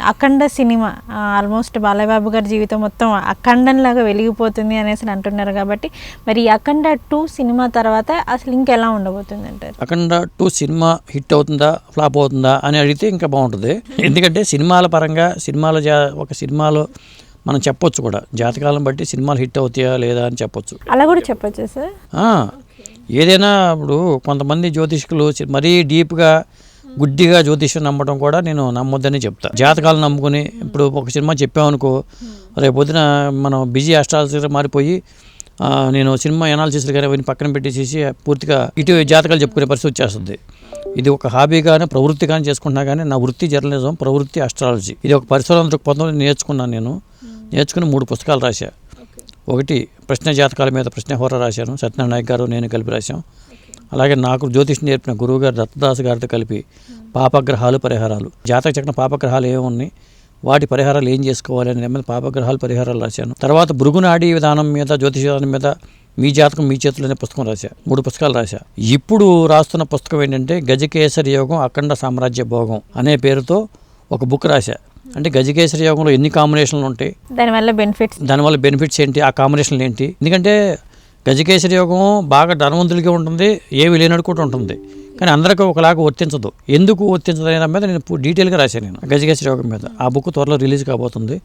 అఖండ cinema almost Balayya Babu గారి జీవితం మొత్తం అఖండంలాగా వెలిగిపోతుంది అనేసి అంటున్నారు కాబట్టి మరి అఖండ 2 సినిమా తర్వాత అసలు ఇంకెలా ఉండబోతుంది అంటారు? అఖండ 2 సినిమా హిట్ అవుతుందా ఫ్లాప్ అవుతుందా అని అడిగితే ఇంకా బాగుంటుంది. ఎందుకంటే సినిమాల పరంగా ఒక సినిమాలో మనం చెప్పొచ్చు కూడా, జాతకాలను బట్టి సినిమాలు హిట్ అవుతాయా లేదా అని చెప్పొచ్చు. అలా కూడా చెప్పొచ్చు సార్. ఏదైనా ఇప్పుడు కొంతమంది జ్యోతిష్కులు మరీ డీప్గా గుడ్డిగా జ్యోతిష్యం నమ్మడం కూడా నేను నమ్మొద్దని చెప్తా. జాతకాలను నమ్ముకుని ఇప్పుడు ఒక సినిమా చెప్పామనుకో, రేపు పొద్దున మనం బిజీ అస్ట్రాలజీ మారిపోయి నేను సినిమా ఎనాలిసిస్లు కానీ అవన్నీ పక్కన పెట్టేసేసి పూర్తిగా ఇటు జాతకాలు చెప్పుకునే పరిస్థితి వచ్చేస్తుంది. ఇది ఒక హాబీ కానీ ప్రవృత్తి కానీ చేసుకుంటున్నా కానీ నా వృత్తి జర్నలిజం, ప్రవృత్తి అస్ట్రాలజీ. ఇది ఒక పరిశోధన దృక్పథంలో నేర్చుకున్నాను. నేర్చుకుని 3 పుస్తకాలు రాశా. ఒకటి ప్రశ్న జాతకాల మీద ప్రశ్నహోర రాశాను, సత్యనారాయణ నాయక్ గారు నేను కలిపి రాశాం. అలాగే నాకు జ్యోతిష్యం నేర్పిన గురువు గారు దత్తదాస్ గారితో కలిపి పాపగ్రహాలు పరిహారాలు, జాతక చక్రం పాపగ్రహాలు ఏమున్నాయి, వాటి పరిహారాలు ఏం చేసుకోవాలి అనే మీద పాపగ్రహాలు పరిహారాలు రాశాను. తర్వాత భృగునాడీ విధానం మీద, జ్యోతిష విధానం మీద మీ జాతకం మీ చేతులు అనే పుస్తకం రాశా. 3 పుస్తకాలు రాశా. ఇప్పుడు రాస్తున్న పుస్తకం ఏంటంటే గజకేసరి యోగం అఖండ సామ్రాజ్య భోగం అనే పేరుతో ఒక బుక్ రాశా. అంటే గజకేసరి యోగంలో ఎన్ని కాంబినేషన్లు ఉంటాయి, దానివల్ల బెనిఫిట్స్ ఏంటి, ఆ కాంబినేషన్లు ఏంటి. ఎందుకంటే గజకేసరి యోగం బాగా ధనవంతులకి ఉంటుంది, ఏవి లేనట్టు కూడా ఉంటుంది, కానీ అందరికీ ఒకలాగా వర్తించదు. ఎందుకు వర్తించదు అనే మీద నేను డీటెయిల్గా రాశాను నేను గజకేసరి యోగం మీద. ఆ బుక్ త్వరలో రిలీజ్ కాబోతుంది.